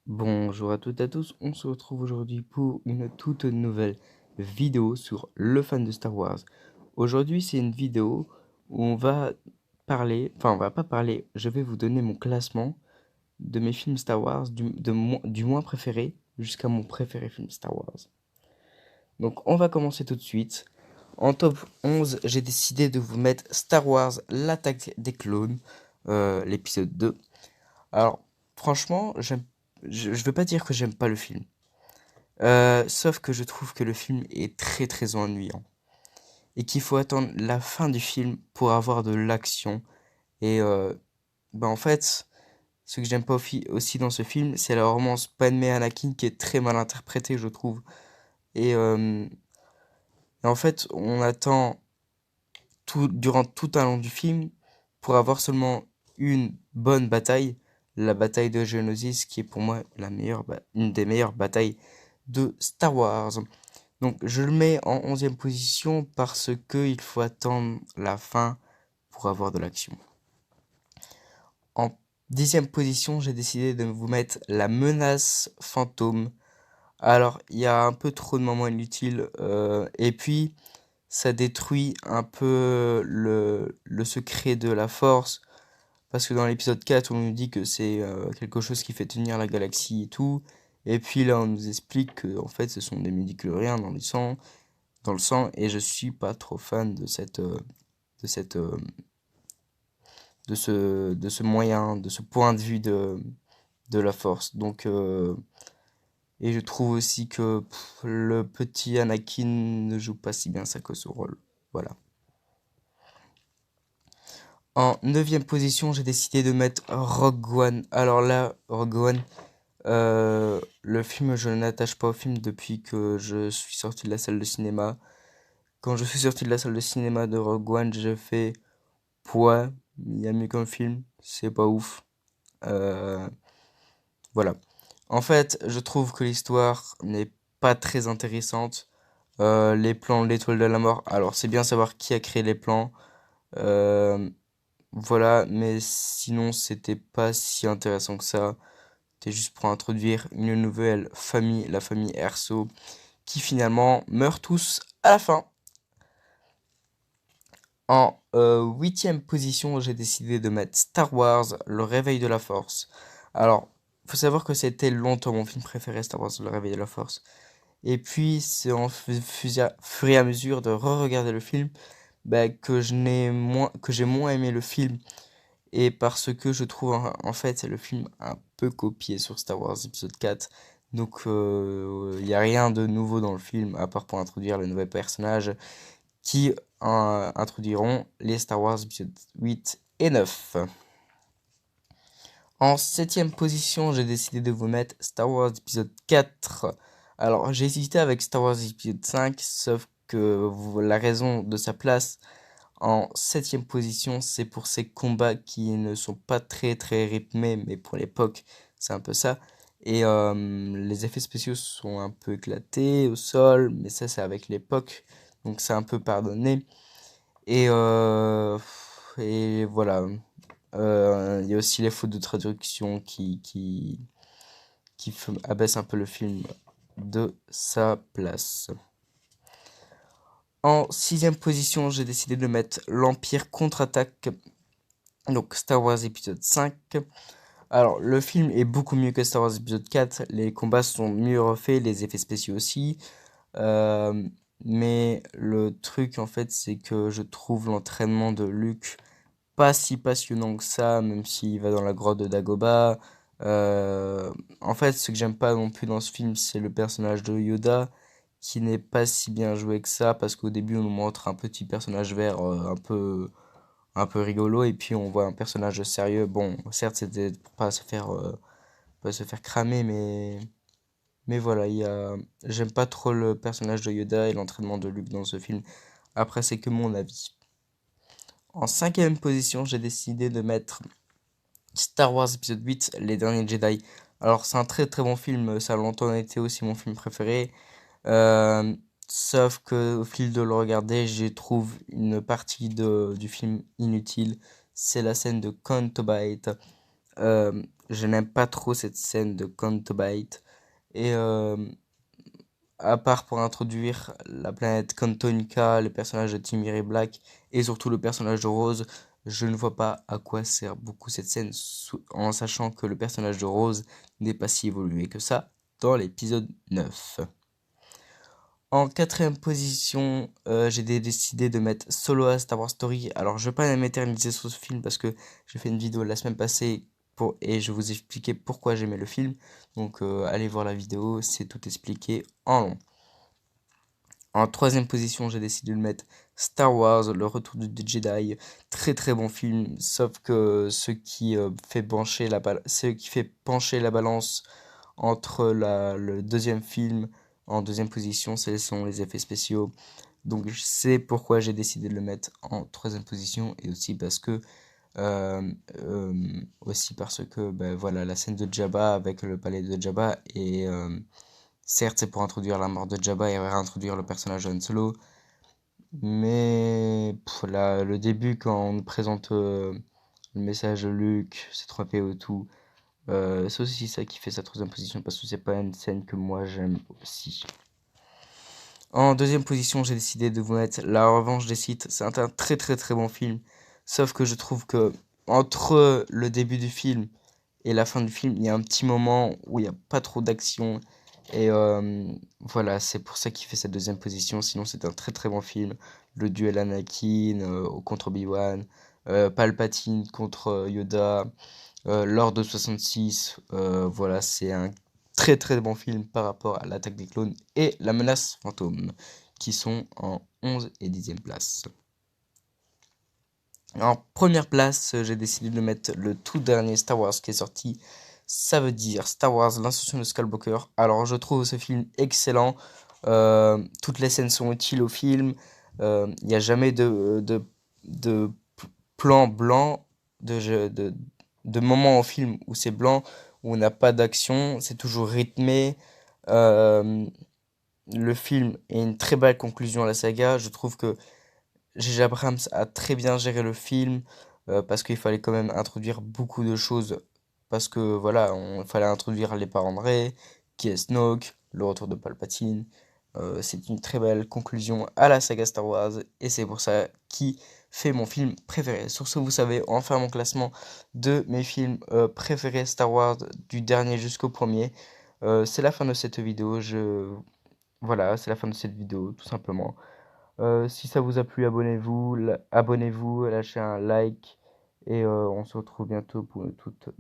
Bonjour à toutes et à tous, on se retrouve aujourd'hui pour une toute nouvelle vidéo sur le fan de Star Wars. Aujourd'hui c'est une vidéo où on va parler, enfin on va pas parler, je vais vous donner mon classement de mes films Star Wars, du moins préféré jusqu'à mon préféré film Star Wars. Donc on va commencer tout de suite. En top 11, j'ai décidé de vous mettre Star Wars, l'attaque des clones, l'épisode 2. Alors franchement, je veux pas dire que j'aime pas le film. Sauf que je trouve que le film est très très ennuyant. Et qu'il faut attendre la fin du film pour avoir de l'action. Et en fait, ce que j'aime pas aussi dans ce film, c'est la romance Padmé Anakin qui est très mal interprétée, je trouve. Et en fait, on attend durant tout un long du film pour avoir seulement une bonne bataille, la bataille de Geonosis, qui est pour moi une des meilleures batailles de Star Wars. Donc je le mets en 11e position parce que il faut attendre la fin pour avoir de l'action. En 10e position, j'ai décidé de vous mettre la menace fantôme. Alors, il y a un peu trop de moments inutiles, et puis ça détruit un peu le secret de la force, parce que dans l'épisode 4, on nous dit que c'est quelque chose qui fait tenir la galaxie et tout, et puis là, on nous explique que en fait, ce sont des midi-chloriens dans le sang, et je suis pas trop fan de cette, de ce moyen, de ce point de vue de la force. Donc, et je trouve aussi que le petit Anakin ne joue pas si bien ça que ce rôle. Voilà. En 9e position, j'ai décidé de mettre Rogue One. Alors là, Rogue One, le film, je n'attache pas au film depuis que je suis sorti de la salle de cinéma. Quand je suis sorti de la salle de cinéma de Rogue One, j'ai fait ouais, il y a mieux qu'un film, c'est pas ouf. Euh, voilà. En fait, je trouve que l'histoire n'est pas très intéressante. Les plans de l'étoile de la mort, alors c'est bien savoir qui a créé les plans. Euh, voilà, mais sinon c'était pas si intéressant que ça. C'était juste pour introduire une nouvelle famille, la famille Erso, qui finalement meurt tous à la fin. En 8e position, j'ai décidé de mettre Star Wars, Le Réveil de la Force. Alors, faut savoir que c'était longtemps mon film préféré, Star Wars, Le Réveil de la Force. Et puis, c'est fur et à mesure de re-regarder le film, que j'ai moins aimé le film. Et parce que je trouve en fait le film un peu copié sur Star Wars épisode 4. Donc, il n'y a rien de nouveau dans le film, à part pour introduire le nouvel personnage qui introduiront les Star Wars épisodes 8 et 9. En 7e position, j'ai décidé de vous mettre Star Wars épisode 4. Alors, j'ai hésité avec Star Wars épisode 5, sauf que la raison de sa place en 7e position, c'est pour ces combats qui ne sont pas très très rythmés, mais pour l'époque, c'est un peu ça. Et les effets spéciaux sont un peu éclatés au sol, mais ça c'est avec l'époque, donc c'est un peu pardonné. Et, et voilà. Il y a aussi les fautes de traduction qui abaissent un peu le film de sa place. En 6e position, j'ai décidé de mettre l'Empire contre-attaque, donc Star Wars épisode 5. Alors, le film est beaucoup mieux que Star Wars épisode 4, les combats sont mieux refaits, les effets spéciaux aussi. Euh, mais le truc, en fait, c'est que je trouve l'entraînement de Luke pas si passionnant que ça, même s'il va dans la grotte de Dagobah. En fait, ce que j'aime pas non plus dans ce film, c'est le personnage de Yoda, qui n'est pas si bien joué que ça, parce qu'au début, on nous montre un petit personnage vert un peu rigolo, et puis on voit un personnage sérieux. Bon, certes, c'était pour pas se faire cramer, mais voilà, j'aime pas trop le personnage de Yoda et l'entraînement de Luke dans ce film. Après, c'est que mon avis. En 5e position, j'ai décidé de mettre Star Wars épisode 8, Les Derniers Jedi. Alors, c'est un très très bon film, ça a longtemps été aussi mon film préféré. Euh, Sauf que au fil de le regarder, je trouve une partie du film inutile. C'est la scène de Count Tobite. je n'aime pas trop cette scène de Contobite. Et à part pour introduire la planète Cantonica, le personnage de Timmy Black et surtout le personnage de Rose, je ne vois pas à quoi sert beaucoup cette scène en sachant que le personnage de Rose n'est pas si évolué que ça dans l'épisode 9. En quatrième position, j'ai décidé de mettre Solo à Star Wars Story. Alors, je vais pas m'éterniser sur ce film parce que j'ai fait une vidéo la semaine passée et je vous expliquais pourquoi j'aimais le film. Donc, allez voir la vidéo, c'est tout expliqué en long. En troisième position, j'ai décidé de mettre Star Wars, Le Retour du Jedi. Très très bon film, sauf que ce qui fait pencher la balance entre le deuxième film en deuxième position, ce sont les effets spéciaux. Donc je sais pourquoi j'ai décidé de le mettre en troisième position et euh, aussi parce que ben, voilà, la scène de Jabba avec le palais de Jabba et certes, c'est pour introduire la mort de Jabba et réintroduire le personnage de Han Solo. Mais le début, quand on nous présente le message de Luke, C3PO et tout, c'est aussi ça qui fait sa troisième position parce que c'est pas une scène que moi j'aime aussi. En deuxième position, j'ai décidé de vous mettre La Revanche des Sith. C'est un très très très bon film. Sauf que je trouve que entre le début du film et la fin du film, il y a un petit moment où il n'y a pas trop d'action. Et voilà, c'est pour ça qu'il fait sa deuxième position. Sinon, c'est un très très bon film. Le duel Anakin contre Obi-Wan, Palpatine contre Yoda, L'Ordre de 66. Voilà, c'est un très très bon film par rapport à l'Attaque des clones et La Menace Fantôme, qui sont en 11 et 10e place. En première place, j'ai décidé de mettre le tout dernier Star Wars qui est sorti. Ça veut dire Star Wars, l'Ascension de Skywalker. Alors, je trouve ce film excellent. Toutes les scènes sont utiles au film. Il n'y a jamais de plan blanc, de moment au film où c'est blanc, où on n'a pas d'action. C'est toujours rythmé. Euh, le film est une très belle conclusion à la saga. Je trouve que J.J. Abrams a très bien géré le film parce qu'il fallait quand même introduire beaucoup de choses. Parce que voilà, il fallait introduire les parents de Rey, qui est Snoke, le retour de Palpatine. C'est une très belle conclusion à la saga Star Wars et c'est pour ça qui fait mon film préféré. Sur ce, vous savez, enfin mon classement de mes films préférés Star Wars du dernier jusqu'au premier. C'est la fin de cette vidéo. Voilà, c'est la fin de cette vidéo, tout simplement. Si ça vous a plu, abonnez-vous, lâchez un like et on se retrouve bientôt pour une toute nouvelle